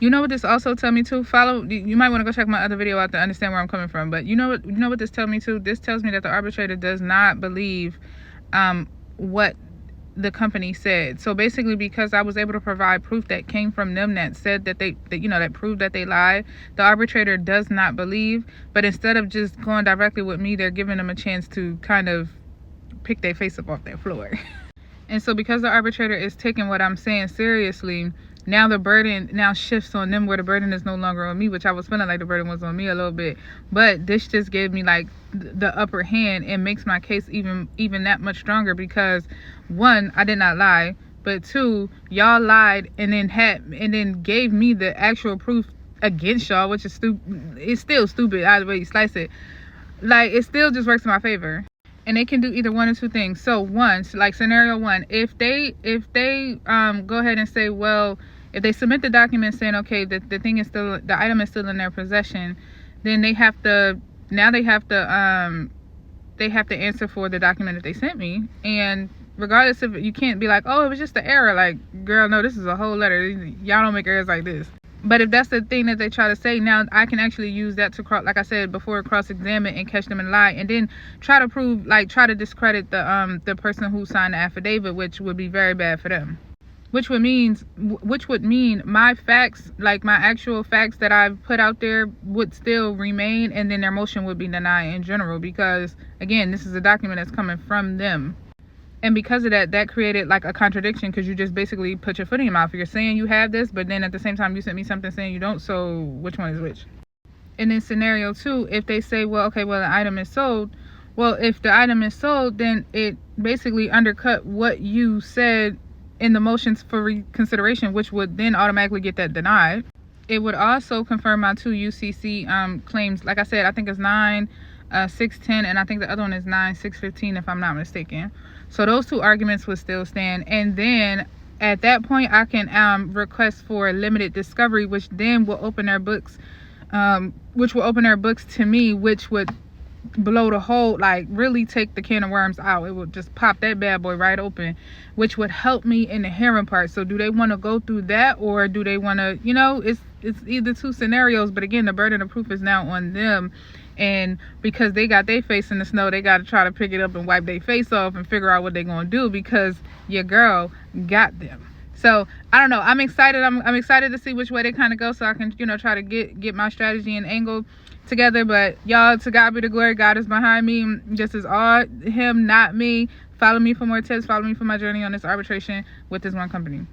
You know what this also tell me too? You might want to go check my other video out to understand where I'm coming from. But you know what this tells me too? This tells me that the arbitrator does not believe what the company said. So basically, because I was able to provide proof that came from them that said that that proved that they lied, the arbitrator does not believe. But instead of just going directly with me, they're giving them a chance to kind of pick their face up off their floor. And so because the arbitrator is taking what I'm saying seriously, now the burden now shifts on them, where the burden is no longer on me, which I was feeling like the burden was on me a little bit. But this just gave me like the upper hand and makes my case even that much stronger, because one, I did not lie, but two, y'all lied and then gave me the actual proof against y'all, which is stupid. It's still stupid either way you slice it. Like, it still just works in my favor. And they can do either one or two things. So one, like scenario one, if they go ahead and say, well, if they submit the document saying, okay, the item is still in their possession, then they have to answer for the document that they sent me. And regardless of, you can't be like, oh, it was just an error. Like, girl, no, this is a whole letter. Y'all don't make errors like this. But if that's the thing that they try to say, now I can actually use that to, like I said before, cross-examine and catch them in lie, and then try to discredit the person who signed the affidavit, which would be very bad for them. Which would mean my facts, like my actual facts that I've put out there, would still remain, and then their motion would be denied in general, because again, this is a document that's coming from them. And because of that created like a contradiction, because you just basically put your foot in your mouth. You're saying you have this, but then at the same time you sent me something saying you don't. So which one is which? And then scenario two, if they say, well, okay, well, the item is sold. Well, if the item is sold, then it basically undercut what you said in the motions for reconsideration, which would then automatically get that denied. It would also confirm my two UCC claims. Like I said, I think it's 9-610, and I think the other one is 9-615, if I'm not mistaken. So those two arguments would still stand. And then at that point, I can request for limited discovery, which then will open their books, to me, which would blow the whole, like, really take the can of worms out. It would just pop that bad boy right open, which would help me in the hearing part. So do they want to go through that, or do they want to, it's either two scenarios, but again, the burden of proof is now on them. And because they got their face in the snow, they got to try to pick it up and wipe their face off and figure out what they're going to do, because your girl got them. So I don't know. I'm excited. I'm excited to see which way they kind of go, so I can, try to get my strategy and angle together. But y'all, to God be the glory. God is behind me. This is all him, not me. Follow me for more tips. Follow me for my journey on this arbitration with this one company.